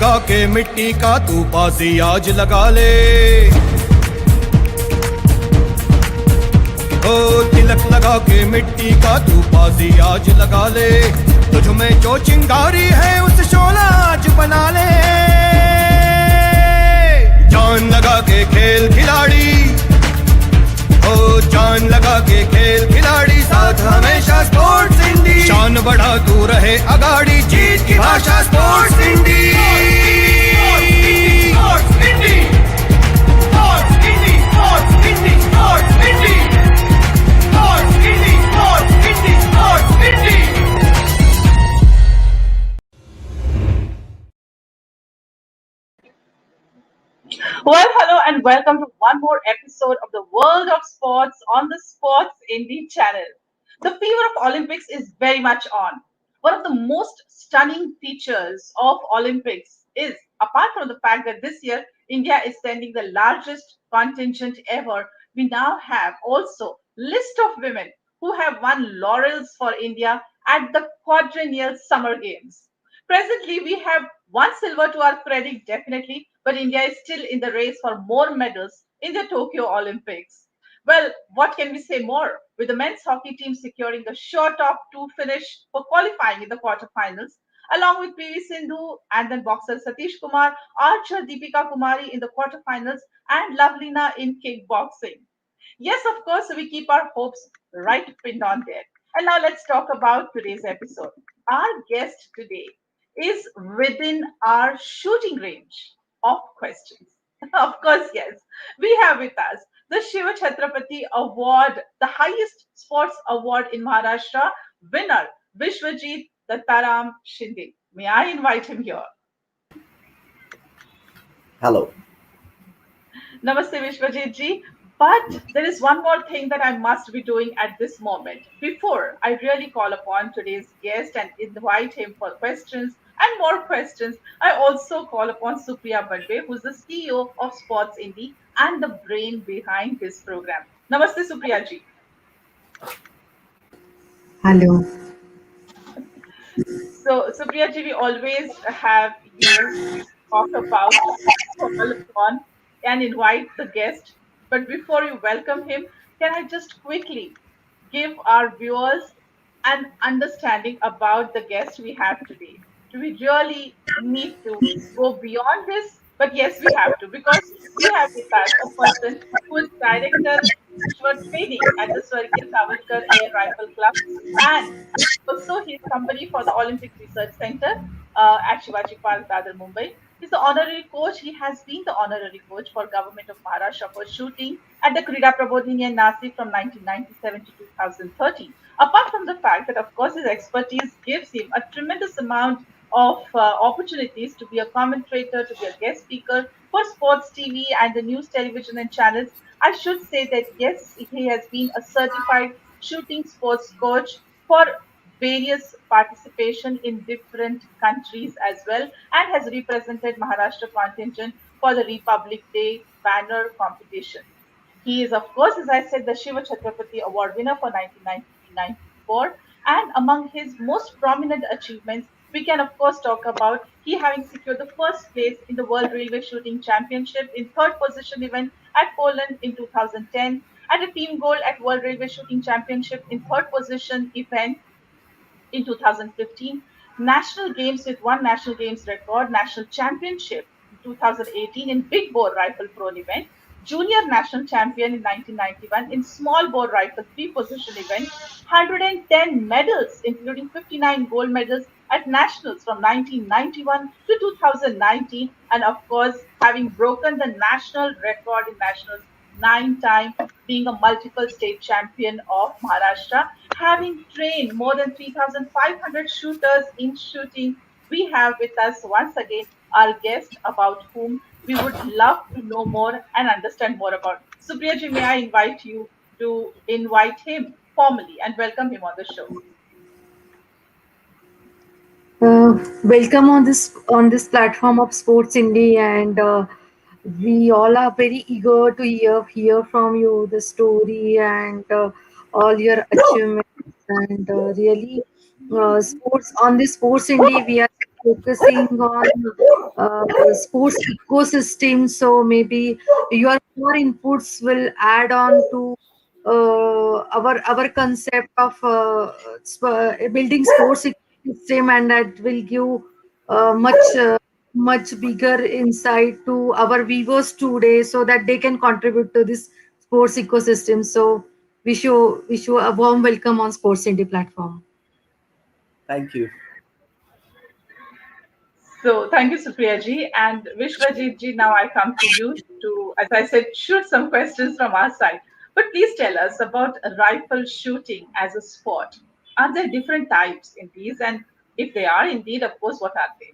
लगा के मिट्टी का तू बाजी आज लगा ले, ओ तिलक लगा के मिट्टी का तू बाजी आज लगा ले, तुझ में जो चिंगारी है उस शोला आज बना ले, जान लगा के खेल खिलाड़ी, ओ जान लगा के खेल खिलाड़ी, साथ हमेशा स्पोर्ट्स इंडी, शान बढ़ा तू रहे अगाड़ी, जीत की भाषा स्पोर्ट्स इंडी, स्पोर्ट्स इंडी, स्पोर्ट्स इंडी, स्पोर्ट्स इंडी, स्पोर्ट्स इंडी, स्पोर्ट्स इंडी, स्पोर्ट्स इंडी, स्पोर्ट्स इंडी। Well, hello and welcome to one more episode of the World of Sports on the Sports Indie channel. The fever of Olympics is very much on. One of the most stunning features of Olympics is, apart from the fact that this year India is sending the largest contingent ever, we now have also list of women who have won laurels for India at the quadrennial summer games. Presently, we have one silver to our credit, definitely, but India is still in the race for more medals in the Tokyo Olympics. Well, what can we say more? With the men's hockey team securing the sure top two finish for qualifying in the quarterfinals, along with PV Sindhu and then boxer Satish Kumar, archer Deepika Kumari in the quarterfinals, and Lovelina in kickboxing. Yes, of course, we keep our hopes right pinned on there. And now let's talk about today's episode. Our guest today is within our shooting range of questions. Of course, yes. We have with us the Shivchatrapati Award, the highest sports award in Maharashtra, winner Vishwajeet Shinde. May I invite him here? Hello. Namaste, Vishwajeet ji. But there is one more thing that I must be doing at this moment. Before I really call upon today's guest and invite him for questions and more questions, I also call upon Supriya Badve, who's the CEO of Sportsindi and the brain behind this program. Namaste, Supriya ji. Hello. So, Supriya ji, we always have you talk about, call upon, and invite the guest. But before you welcome him, can I just quickly give our viewers an understanding about the guest we have today? Do we really need to go beyond this? But yes, we have to, because we have with us a person who is director for training at the Savarkar Air Rifle Club, and also his company for the Olympic Research Center at Shivaji Park, Dadar, Mumbai. He's the honorary coach. He has been the honorary coach for Government of Maharashtra for shooting at the Kreeda Prabodhini and Nasik from 1997 to 2013. Apart from the fact that, of course, his expertise gives him a tremendous amount of opportunities to be a commentator, to be a guest speaker for sports TV and the news television and channels, I should say that yes, he has been a certified shooting sports coach for various participation in different countries as well, and has represented Maharashtra contingent for the Republic Day banner competition. He is, of course, as I said, the Shiva Chhatrapati Award winner for 1994. And among his most prominent achievements, we can, of course, talk about he having secured the first place in the World Railway Shooting Championship in third position event at Poland in 2010, and a team gold at World Railway Shooting Championship in third position event in 2015, national games with one national games record, national championship in 2018 in big bore rifle thrown event, junior national champion in 1991 in small bore rifle three position event, 110 medals including 59 gold medals at nationals from 1991 to 2019, and of course having broken the national record in nationals 9 times, being a multiple state champion of Maharashtra, having trained more than 3,500 shooters in shooting. We have with us once again our guest about whom we would love to know more and understand more about. Supriya ji, may I invite you to invite him formally and welcome him on the show. Welcome on this platform of Sports Indie, and we all are very eager to hear from you the story and all your achievements, and really sports on this Sports Indie we are focusing on sports ecosystem. So maybe your more inputs will add on to our concept of building sports ecosystem, and that will give much bigger insight to our viewers today, so that they can contribute to this sports ecosystem. So wish you a warm welcome on Sports Indie platform. Thank you. So thank you, Supriya ji. And Vishwajeet ji, now I come to you to, as I said, shoot some questions from our side. But please tell us about rifle shooting as a sport. Are there different types in these? And if they are indeed, of course, what are they?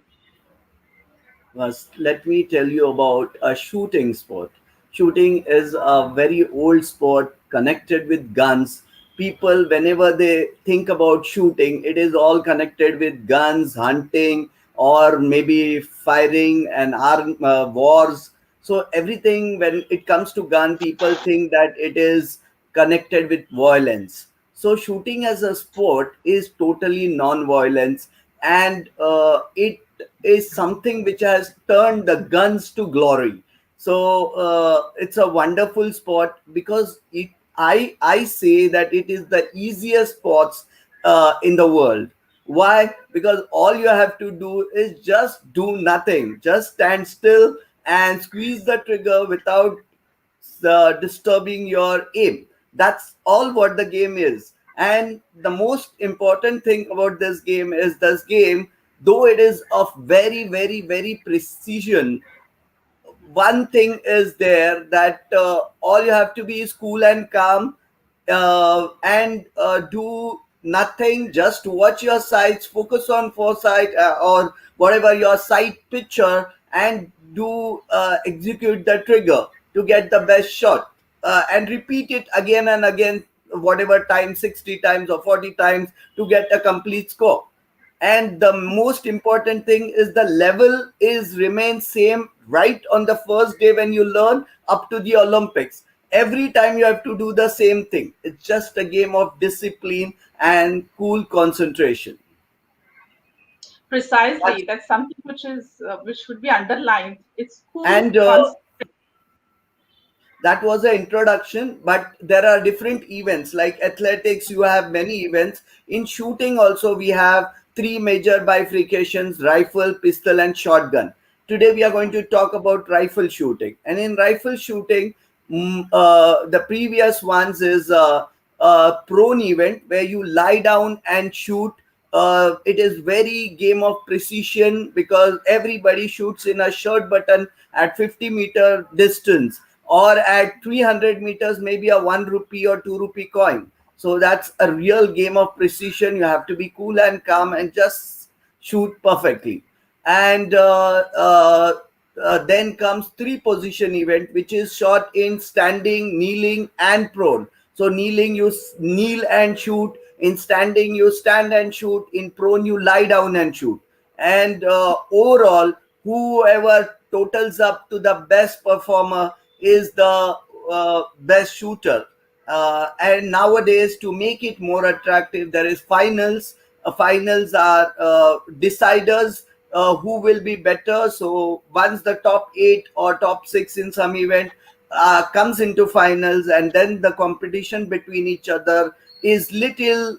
Let me tell you about a shooting sport. Shooting is a very old sport connected with guns. People, whenever they think about shooting, it is all connected with guns, hunting, or maybe firing and arm wars. So everything when it comes to gun, people think that it is connected with violence. So shooting as a sport is totally non-violence, and it is something which has turned the guns to glory. So it's a wonderful sport because I say that it is the easiest sports in the world. Why? Because all you have to do is just do nothing, just stand still and squeeze the trigger without disturbing your aim. That's all what the game is. And the most important thing about this game is this game, though it is of very, very, very precision, one thing is there that all you have to be is cool and calm, and do nothing, just watch your sights, focus on foresight, or whatever your sight picture, and do execute the trigger to get the best shot, and repeat it again and again, whatever time, 60 times or 40 times, to get a complete score. And the most important thing is the level is remains same right on the first day when you learn up to the Olympics. Every time you have to do the same thing. It's just a game of discipline and cool concentration. Precisely. That's something which should be underlined. It's cool And concept. that was an introduction, but there are different events like athletics. You have many events in shooting also. We have three major bifurcations: rifle, pistol, and shotgun. Today we are going to talk about rifle shooting. And in rifle shooting, the previous ones is a prone event where you lie down and shoot. It is very game of precision because everybody shoots in a short button at 50-meter distance, or at 300 meters maybe a 1 rupee or 2 rupee coin. So that's a real game of precision. You have to be cool and calm and just shoot perfectly. And then comes three position event, which is shot in standing, kneeling, and prone. So kneeling, you kneel and shoot. In standing, you stand and shoot. In prone, you lie down and shoot. And overall, whoever totals up to the best performer is the best shooter. And nowadays, to make it more attractive, there is finals. Finals are deciders who will be better. So once the top 8 or top 6 in some event comes into finals, and then the competition between each other is little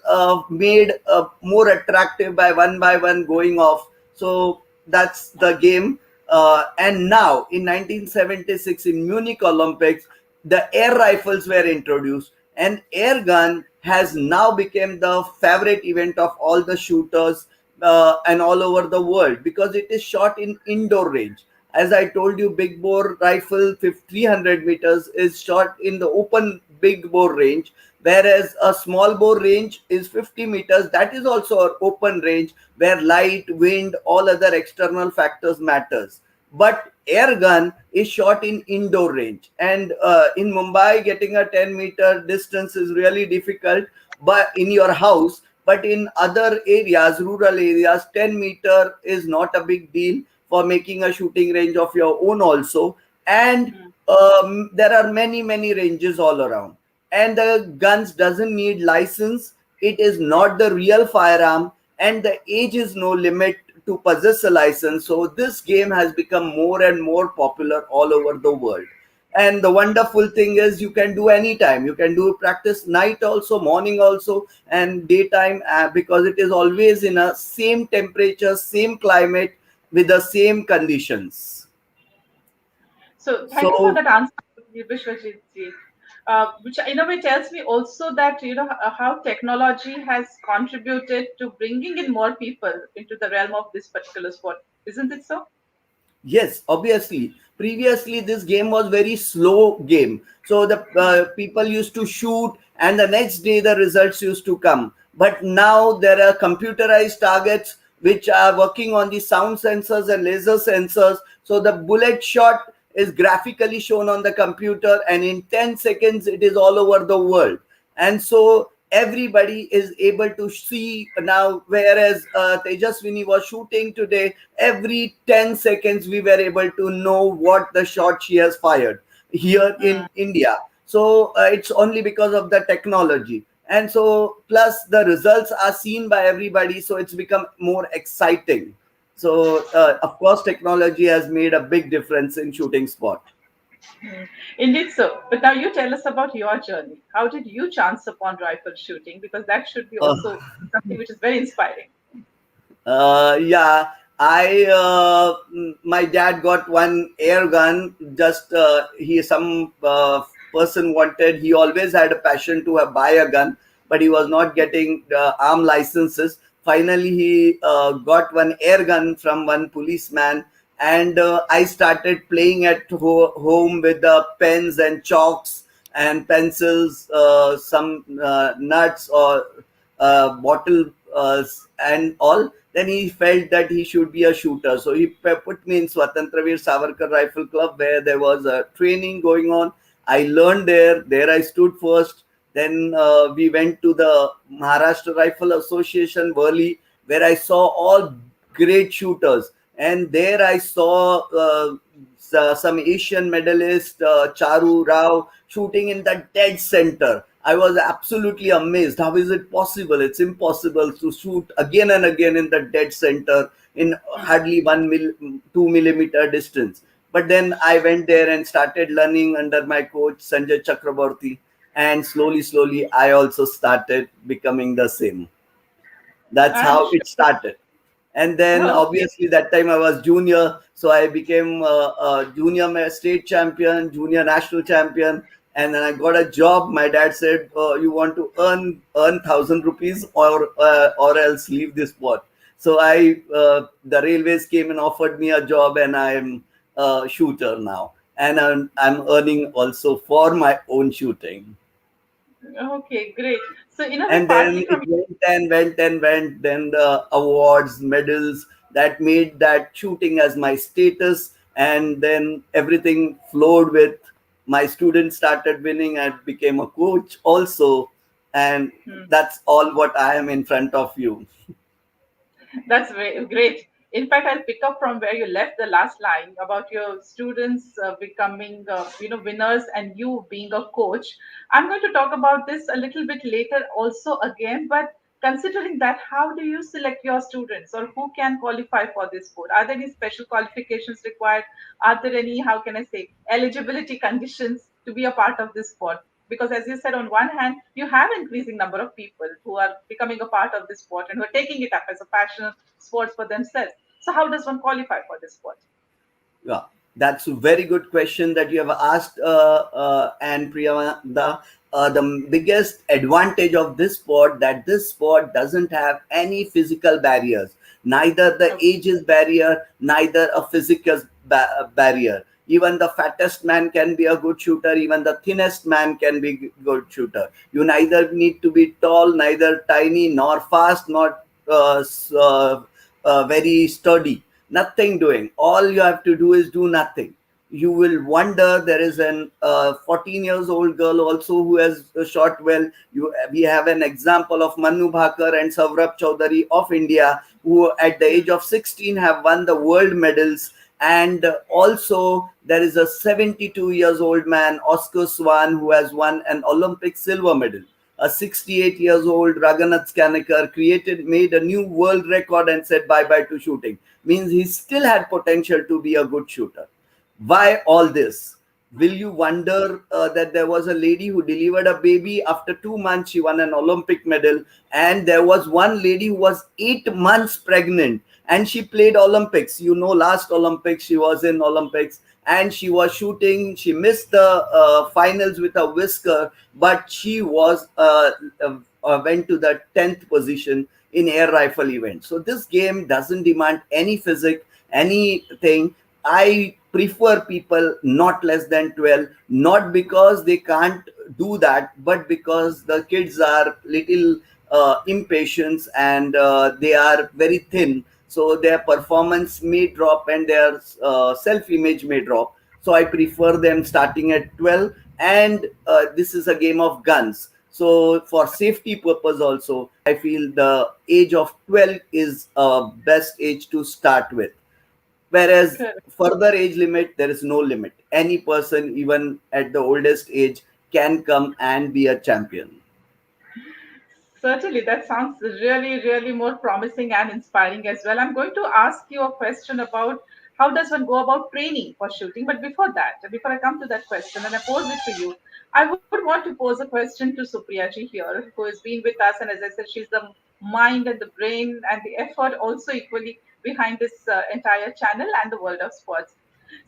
made more attractive by one going off. So that's the game. And now in 1976 in Munich Olympics, the air rifles were introduced, and air gun has now become the favorite event of all the shooters and all over the world, because it is shot in indoor range. As I told you, big bore rifle 300 meters is shot in the open big bore range, whereas a small bore range is 50 meters. That is also an open range where light, wind, all other external factors matters. But air gun is shot in indoor range, and in Mumbai getting a 10-meter distance is really difficult, but in your house. But in other areas, rural areas, 10-meter is not a big deal for making a shooting range of your own also. And there are many ranges all around, and the guns doesn't need license. It is not the real firearm, and the age is no limit to possess a license. So this game has become more and more popular all over the world. And the wonderful thing is you can do anytime. You can do practice night also, morning also, and daytime, because it is always in a same temperature, same climate, with the same conditions. So thank you for So that answer, Vishwajit ji. Which in a way tells me also that how technology has contributed to bringing in more people into the realm of this particular sport, isn't it so? yes, obviously. Previously, this game was very slow game. So the people used to shoot, and the next day the results used to come. But now there are computerized targets which are working on the sound sensors and laser sensors. So the bullet shot is graphically shown on the computer, and in 10 seconds it is all over the world. And so everybody is able to see now, whereas Tejaswini was shooting today, every 10 seconds we were able to know what the shot she has fired here in India. So it's only because of the technology. And so plus the results are seen by everybody, so it's become more exciting. So of course technology has made a big difference in shooting sport. Mm, indeed so. But now you tell us about your journey. How did you chance upon rifle shooting? Because that should be Uh, also something which is very inspiring. Yeah, my dad got one air gun. Just some person wanted. He always had a passion to buy a gun, but he was not getting arm licenses. Finally, he got one air gun from one policeman, and I started playing at home with the pens and chalks and pencils, some nuts or bottle and all. Then he felt that he should be a shooter. So he put me in Swatantraveer Savarkar Rifle Club, where there was a training going on. I learned there. There I stood first. Then we went to the Maharashtra Rifle Association, Worli, where I saw all great shooters. And there I saw some Asian medalist, Charu Rao, shooting in the dead center. I was absolutely amazed. How is it possible? It's impossible to shoot again and again in the dead center in hardly 2 millimeter distance. But then I went there and started learning under my coach Sanjay Chakraborty, and slowly, I also started becoming the same. That's I'm how sure. it started. And then Okay. obviously that time I was junior, so I became a junior state champion, junior national champion. And then I got a job. My dad said, you want to earn 1,000 rupees, or else leave this sport. So the railways came and offered me a job, and I'm a shooter now, and I'm earning also for my own shooting. Okay, great. So in a way, And then partly it from went and went and went. Then the awards, medals, that made that shooting as my status. And then everything flowed with my students started winning. I became a coach also. And hmm, that's all what I am in front of you. that's very great. In fact, I'll pick up from where you left the last line about your students becoming, winners and you being a coach. I'm going to talk about this a little bit later also again, but considering that, how do you select your students or who can qualify for this sport? Are there any special qualifications required? Are there any, how can I say, eligibility conditions to be a part of this sport? Because as you said, on one hand you have increasing number of people who are becoming a part of this sport and who are taking it up as a passion sports for themselves. So how does one qualify for this sport? Yeah, that's a very good question that you have asked, and Priyamvada. The biggest advantage of this sport, that this sport doesn't have any physical barriers. Neither the Okay. age is barrier, neither a physical barrier. Even the fattest man can be a good shooter. Even the thinnest man can be good shooter. You neither need to be tall, neither tiny, nor fast, nor very sturdy. Nothing doing. All you have to do is do nothing. You will wonder. There is an 14 years old girl also who has shot well. We have an example of Manu Bhakar and Savrabh Chaudhary of India, who at the age of 16 have won the world medals. And also there is a 72 years old man, Oscar Swan, who has won an Olympic silver medal. A 68 years old Raghunath Skanekar made a new world record and said bye bye to shooting. Means he still had potential to be a good shooter. Why all this? Will you wonder that there was a lady who delivered a baby after 2 months? She won an Olympic medal, and there was one lady who was 8 months pregnant and she played Olympics. You know, last Olympics she was in Olympics and she was shooting. She missed the finals with a whisker, but she was went to the 10th position in air rifle event. So this game doesn't demand any physics, anything. I prefer people not less than 12, not because they can't do that, but because the kids are little impatient and they are very thin. So their performance may drop and their self image may drop. So I prefer them starting at 12. And this is a game of guns. So for safety purpose also, I feel the age of 12 is a best age to start with. Whereas Correct. further age limit, there is no limit. Any person, even at the oldest age, can come and be a champion. Certainly, that sounds really, really more promising and inspiring as well. I'm going to ask you a question about how does one go about training for shooting. But before that, before I come to that question and I pose it to you, I would want to pose a question to Supriya ji here, who has been with us. And as I said, she's the mind and the brain and the effort also equally behind this entire channel and the world of sports.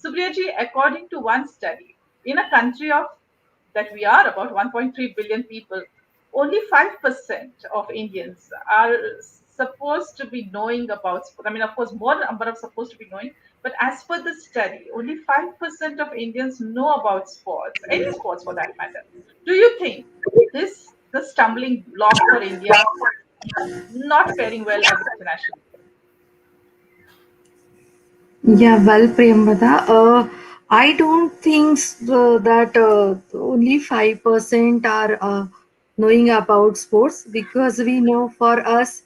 Supriya ji, according to one study, in a country of that we are about 1.3 billion people, only 5% of Indians are supposed to be knowing about sport. I mean, of course, more number of supposed to be knowing, but as per the study, only 5% of Indians know about sports, any sports for that matter. Do you think this the stumbling block for India not faring well at the international Yeah, well, Priyamvada, I don't think that only 5% are knowing about sports, because we know for us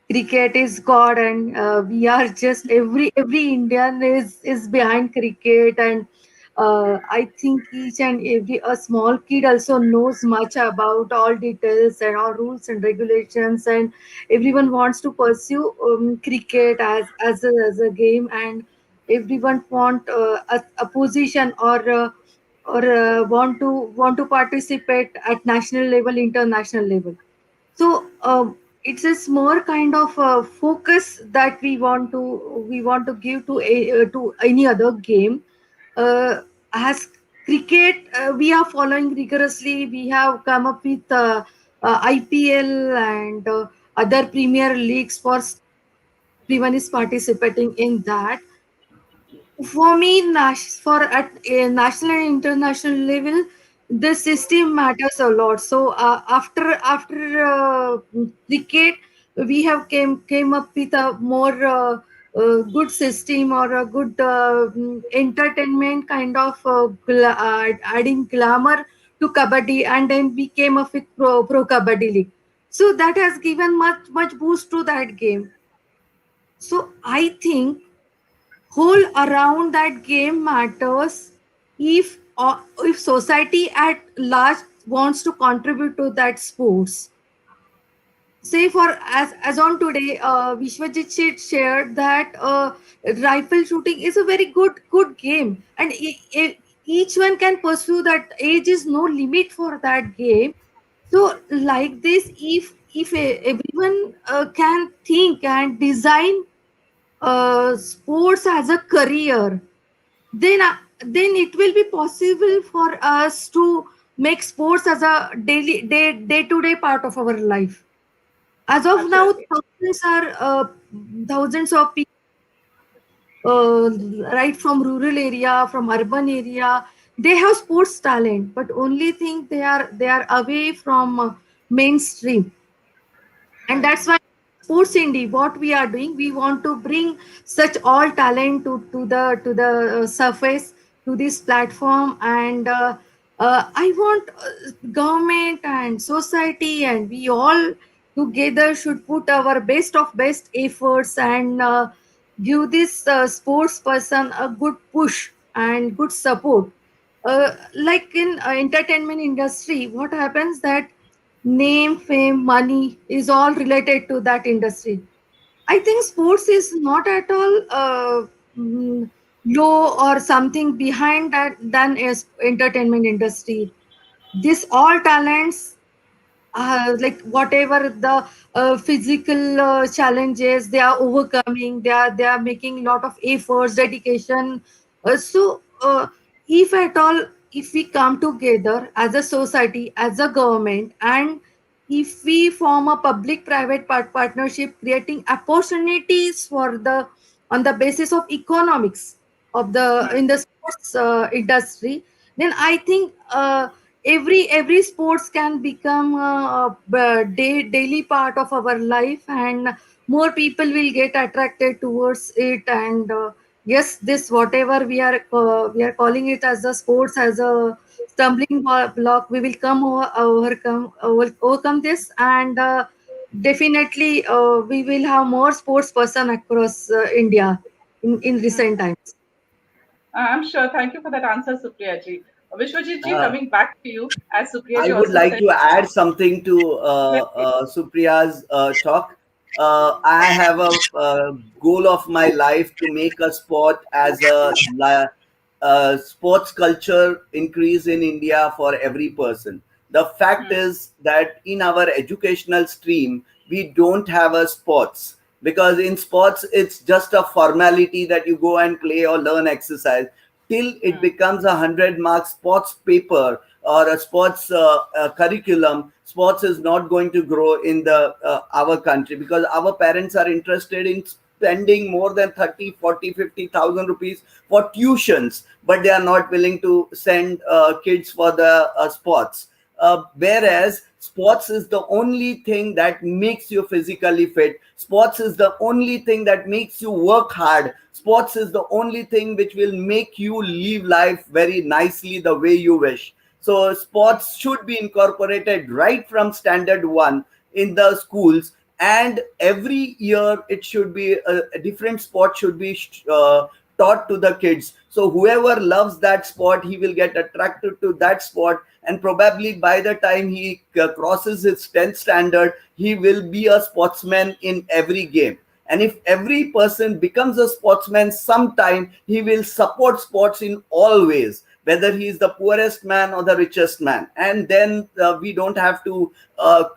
cricket is God, and we are just every Indian is behind cricket. And I think each and every a small kid also knows much about all details and all rules and regulations, and everyone wants to pursue cricket as a game, and everyone want a position, or want to participate at national level, international level. So it's a more kind of focus that we want to give to any other game. As cricket, we are following rigorously. We have come up with IPL and other premier leagues for everyone is participating in that. For me, for at a national and international level, the system matters a lot. So after cricket, we have came up with a more good system, or a good entertainment kind of adding glamour to kabaddi, and then we came up with pro kabaddi league. So that has given much boost to that game. So I think whole around that game matters. If society at large wants to contribute to that sports, say for as on today, Vishwajit shared that rifle shooting is a very good game, and each one can pursue that. Age is no limit for that game. So like this, if everyone can think and design sports as a career, then it will be possible for us to make sports as a day to day part of our life. As of now, Absolutely. thousands of people, uh, right from rural area, from urban area, they have sports talent, but only thing they are away from mainstream. And Right. that's why sports indie, what we are doing, we want to bring such all talent to the surface, to this platform. And I want government and society and we all together should put our best of best efforts, and give this sports person a good push and good support. Like in entertainment industry, what happens that name, fame, money is all related to that industry. I think sports is not at all low or something behind that than is entertainment industry. This all talents, like whatever the physical challenges they are overcoming, they are making a lot of efforts, dedication. So if at all, if we come together as a society, as a government, and if we form a public private partnership, creating opportunities for the on the basis of economics of the Hmm. in the sports industry, then I think every sports can become daily part of our life, and more people will get attracted towards it. And yes, this whatever we are calling it as a sports, as a stumbling block, we will overcome this. And definitely we will have more sports person across India in recent Hmm. times. I'm sure. Thank you for that answer, Supriya ji. Vishwajit ji, Uh, coming back to you, as Supriya I ji would also like said, to add something to definitely. Supriya's talk. I have a goal of my life to make a sport as sports culture increase in India for every person. The fact Hmm. is that in our educational stream, we don't have a sports, because in sports it's just a formality that you go and play or learn exercise till it Hmm. becomes a 100 mark sports paper or a sports curriculum. Sports is not going to grow in the our country, because our parents are interested in spending more than 30, 40, 50,000 rupees for tuitions, but they are not willing to send kids for the sports. Whereas sports is the only thing that makes you physically fit. Sports is the only thing that makes you work hard. Sports is the only thing which will make you live life very nicely the way you wish. So Hmm. sports should be incorporated right from standard 1 in the schools, and every year it should be a different sport should be taught to the kids. So whoever loves that sport, he will get attracted to that sport, and probably by the time he crosses his 10th standard, he will be a sportsman in every game. And if every person becomes a sportsman sometime, he will support sports in all ways, whether he is the poorest man or the richest man. And then we don't have to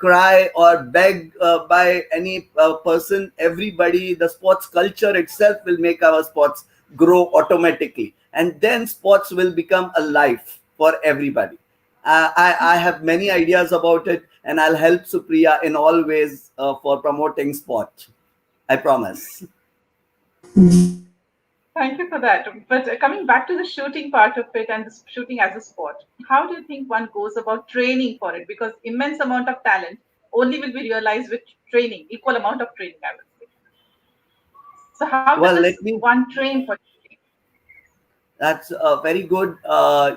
cry or beg by any person. Everybody, the sports culture itself will make our sports grow automatically, and then sports will become a life for everybody. I have many ideas about it, and I'll help Supriya in all ways for promoting sport. I promise. Thank you for that. But coming back to the shooting part of it and the shooting as a sport, how do you think one goes about training for it? Because immense amount of talent only will be realized with training, equal amount of training, I would say. So how Well, does let me. one train for shooting? That's very good.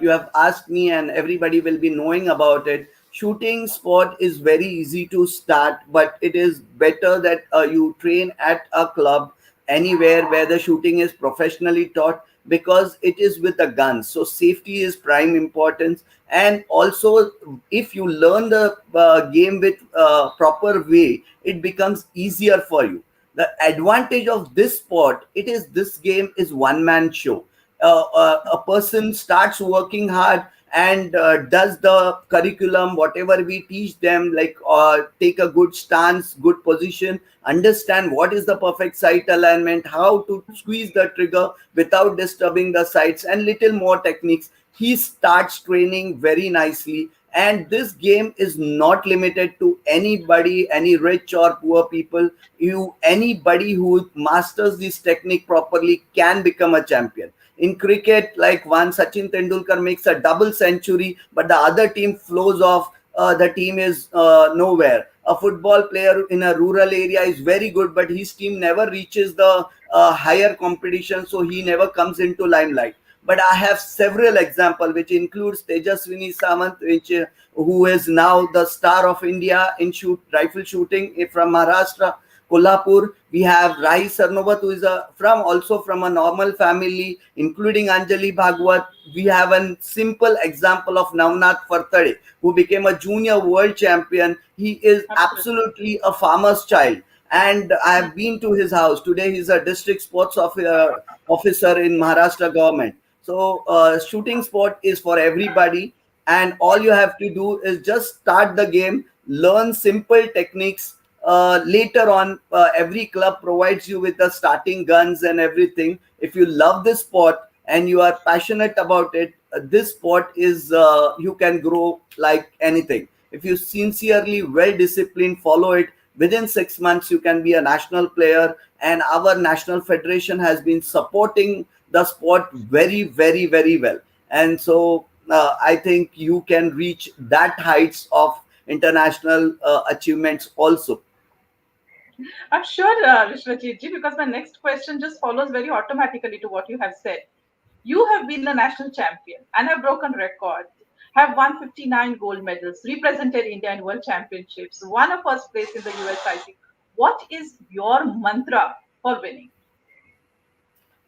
You have asked me, and everybody will be knowing about it. Shooting sport is very easy to start, but it is better that you train at a club anywhere where the shooting is professionally taught, because it is with a gun. So safety is prime importance, and also if you learn the game with proper way, it becomes easier for you. The advantage of this sport, it is this game is one man show. A person starts working hard and does the curriculum whatever we teach them, like take a good stance, good position, understand what is the perfect sight alignment, how to squeeze the trigger without disturbing the sights, and little more techniques. He starts training very nicely, and this game is not limited to anybody, any rich or poor people. You, anybody who masters this technique properly can become a champion. In cricket, like one Sachin Tendulkar makes a double century, but the other team flows off. The team is nowhere. A football player in a rural area is very good, but his team never reaches the higher competition, so he never comes into limelight. But I have several examples, which includes Tejaswini Sawant, who is now the star of India in rifle shooting from Maharashtra. Kolhapur, we have Rai Sarnobat, who is from also from a normal family, including Anjali Bhagwat. We have a simple example of Navnath Fartade, who became a junior world champion. He is Absolutely. absolutely a farmer's child. And I have been to his house. Today he's a district sports officer in Maharashtra government. So shooting sport is for everybody, and all you have to do is just start the game, learn simple techniques. Later on, every club provides you with the starting guns and everything. If you love this sport and you are passionate about it, this sport is you can grow like anything. If you sincerely, well disciplined, follow it, within 6 months you can be a national player. And our national federation has been supporting the sport very, very, very well. And so I think you can reach that heights of international achievements also. I'm sure, Vishwajit ji, because my next question just follows very automatically to what you have said. You have been the national champion and have broken records, have won 59 gold medals, represented India in world championships, won a first place in the USIC. What is your mantra for winning?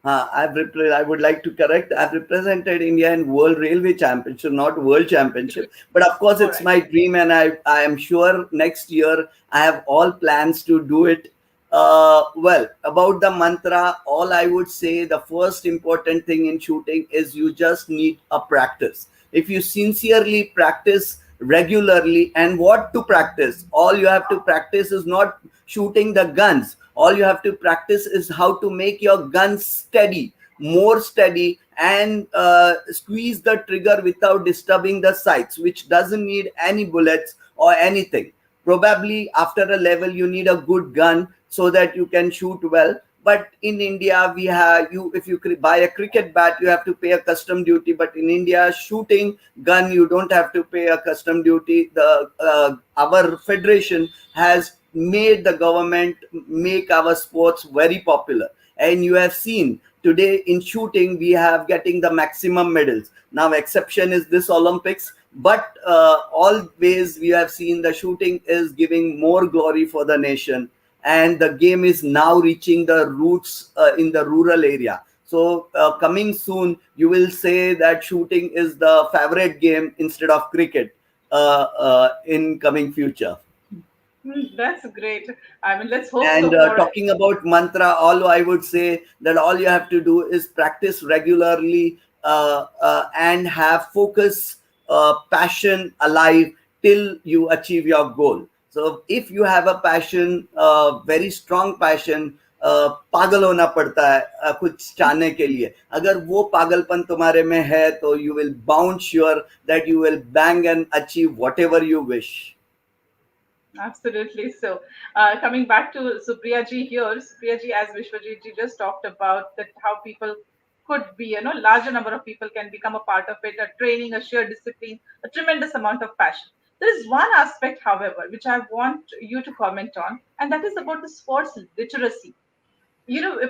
I would like to correct. I've represented India in World Railway Championship, not World Championship. But of course, All it's right. my dream, and I am sure next year I have all plans to do it. Well, about the mantra, all I would say the first important thing in shooting is you just need a practice. If you sincerely practice regularly, and what to practice, all you have to practice is not shooting the guns. All you have to practice is how to make your gun steady, more steady, and squeeze the trigger without disturbing the sights, which doesn't need any bullets or anything. Probably after a level you need a good gun so that you can shoot well. But in India, we have you if you buy a cricket bat, you have to pay a custom duty. But in India, shooting gun, you don't have to pay a custom duty. The our federation has made the government make our sports very popular, and you have seen today in shooting we have getting the maximum medals. Now exception is this Olympics, but always we have seen the shooting is giving more glory for the nation, and the game is now reaching the roots in the rural area. So coming soon you will say that shooting is the favorite game instead of cricket in coming future. That's great. I mean, let's hope And so for it. talking about mantra, all I would say that all you have to do is practice regularly and have focus, passion alive till you achieve your goal. So if you have a passion, very strong passion, पागल होना पड़ता है कुछ चाहने के लिए. अगर वो पागलपन तुम्हारे में है तो you will bound sure that you will bang and achieve whatever you wish. Absolutely. So, coming back to Supriya ji here, Supriya ji, as Vishwajit ji just talked about that how people could be, larger number of people can become a part of it, a training, a sheer discipline, a tremendous amount of passion. There is one aspect, however, which I want you to comment on, and that is about the sports literacy.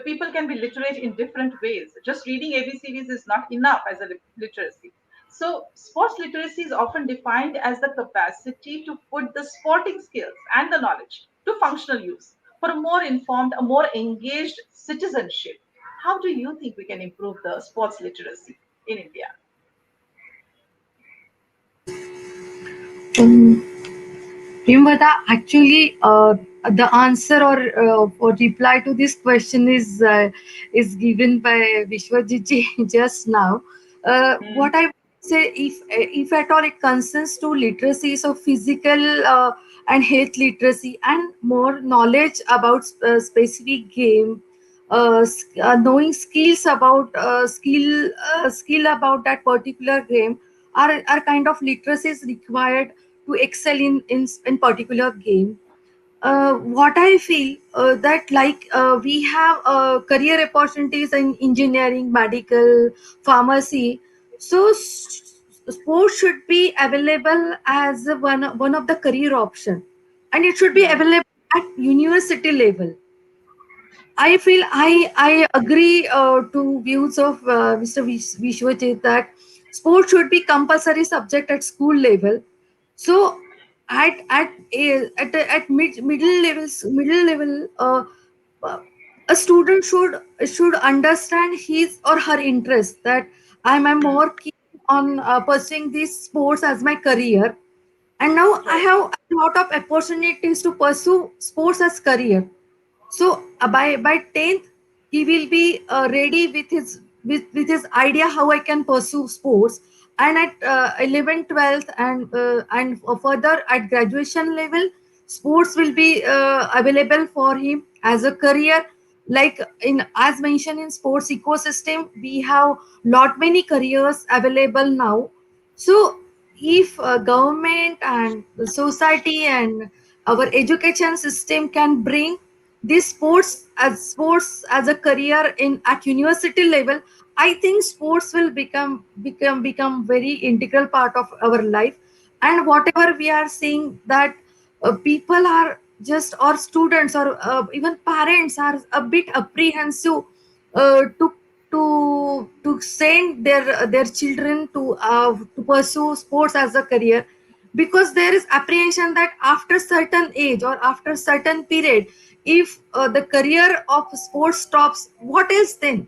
People can be literate in different ways. Just reading ABCDs is not enough as a literacy. So sports literacy is often defined as the capacity to put the sporting skills and the knowledge to functional use for a more informed, a more engaged citizenship. How do you think we can improve the sports literacy in India? Um, Priyamvada, actually, the answer or reply to this question is given by Vishwajit ji just now. Hmm. What I would say, if at all it concerns to literacy, so physical and health literacy and more knowledge about specific game, knowing skills about skill about that particular game are kind of literacies required to excel in particular game. What I feel that like we have career opportunities in engineering, medical, pharmacy. So sports should be available as one of the career option, and it should be Hmm. available at university level. I feel I agree to views of Mr. Vishwajit that sports should be compulsory subject at school level. So at middle level, uh, a student should understand his or her interest, that I'm Hmm. more keen on pursuing these sports as my career, and now I Right. have a lot of opportunities to pursue sports as career. So by 10th, he will be ready with with his idea how I can pursue sports. And at 11th, 12th, and further at graduation level, sports will be available for him as a career. Like in as mentioned in sports ecosystem, we have lot many careers available now. So if government and the society and our education system can bring this sports as a career in at university level, I think sports will become very integral part of our life. And whatever we are seeing, that people are just, or students, or even parents are a bit apprehensive to send their children to pursue sports as a career, because there is apprehension that after certain age or after certain period, if the career of sports stops, what else then?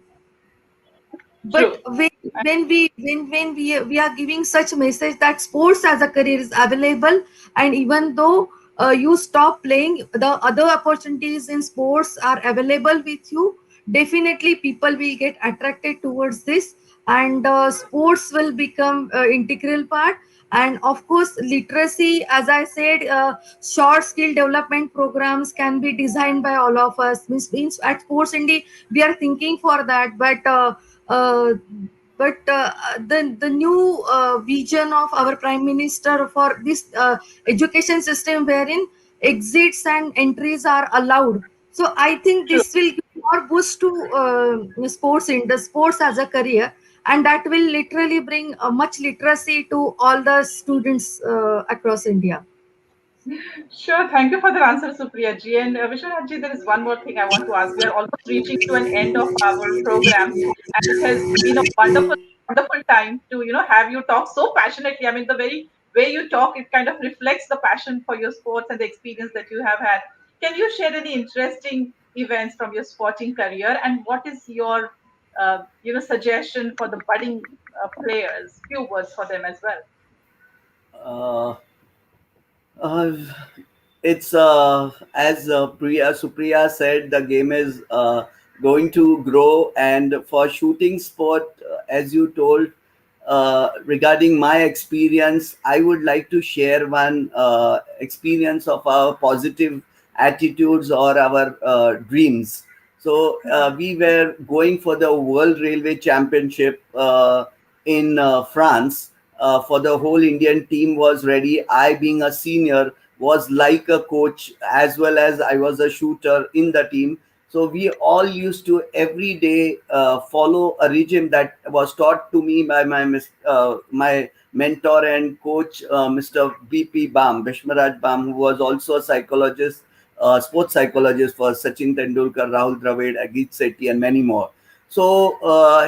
But True. when we are giving such message that sports as a career is available, and even though you stop playing, the other opportunities in sports are available with you, definitely people will get attracted towards this, and sports will become integral part. And of course, literacy, as I said, short skill development programs can be designed by all of us. Means at Sports Indie, we are thinking for that, uh, but the new vision of our prime minister for this education system, wherein exits and entries are allowed, so I think True. this will give more boost to sports in the sports as a career, and that will literally bring much literacy to all the students across India. Sure. Thank you for the answer, Supriya ji. And Vishwanath ji, there is one more thing I want to ask. We are almost reaching to an end of our program, and it has been a wonderful, wonderful time to have you talk so passionately. I mean, the very way you talk, it kind of reflects the passion for your sports and the experience that you have had. Can you share any interesting events from your sporting career, and what is your suggestion for the budding players? Few words for them as well. Uh, uh, it's as Supriya said, the game is going to grow, and for shooting sport, as you told, regarding my experience, I would like to share one experience of our positive attitudes or our dreams. So we were going for the World Railway Championship in France. For the whole Indian team was ready. I, being a senior, was like a coach, as well as I was a shooter in the team. So we all used to every day follow a regime that was taught to me by my mentor and coach, Mr. BP Bam, Vishwajeet Bam, who was also a psychologist, sports psychologist for Sachin Tendulkar, Rahul Dravid, Agit Sethi, and many more. So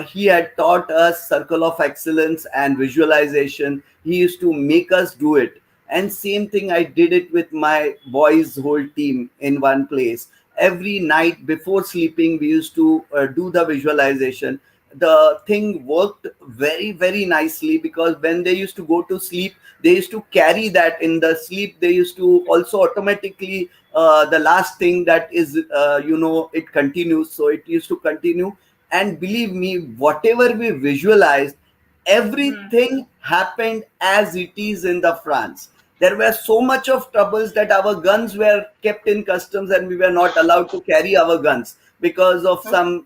he had taught us circle of excellence and visualization. He used to make us do it. And same thing, I did it with my boys' whole team in one place. Every night before sleeping, we used to do the visualization. The thing worked very, very nicely, because when they used to go to sleep, they used to carry that in the sleep. They used to also automatically, the last thing that is, it continues. So it used to continue. And believe me, whatever we visualized, Hmm. everything happened as it is in the France. There were so much of troubles that our guns were kept in customs, and we were not allowed to carry our guns because of some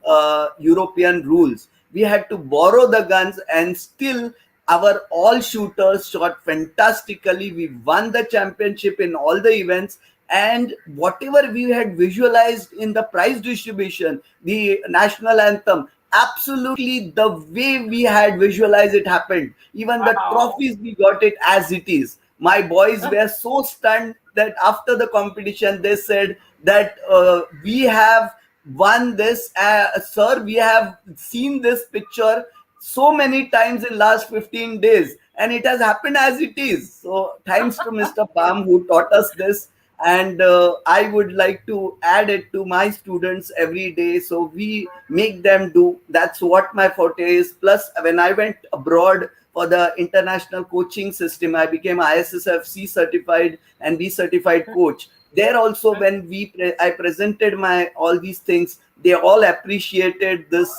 European rules. We had to borrow the guns, and still our all shooters shot fantastically. We won the championship in all the events, and whatever we had visualized in the prize distribution, the national anthem, absolutely the way we had visualized it happened. Even the Wow. trophies, we got it as it is. My boys were so stunned that after the competition they said that we have won this, sir, we have seen this picture so many times in last 15 days, and it has happened as it is. So thanks to Mr. Palm who taught us this, and I would like to add it to my students every day, so we make them do. That's what my forte is. Plus, when I went abroad for the international coaching system, I became ISSF C certified and B certified coach. There also, when I presented my all these things, they all appreciated this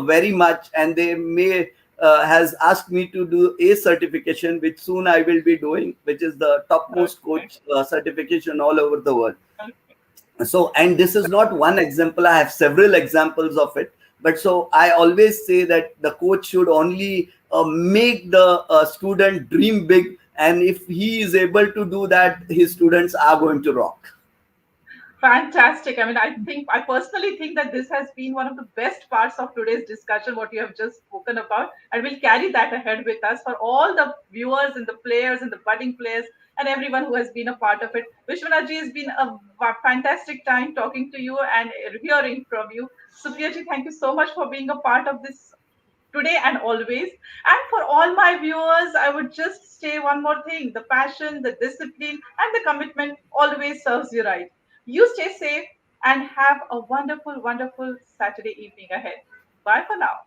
very much, and they may has asked me to do a certification, which soon I will be doing, which is the topmost Okay. coach certification all over the world. So, and this is not one example, I have several examples of it. But so I always say that the coach should only make the student dream big, and if he is able to do that, his students are going to rock. Fantastic. I mean, I personally think that this has been one of the best parts of today's discussion, what you have just spoken about. And we'll carry that ahead with us for all the viewers and the players and the budding players and everyone who has been a part of it. Vishwanathji, has been a fantastic time talking to you and hearing from you. Supriyaji, thank you so much for being a part of this today and always. And for all my viewers, I would just say one more thing: the passion, the discipline, and the commitment always serves you right. You stay safe and have a wonderful, wonderful Saturday evening ahead. Bye for now.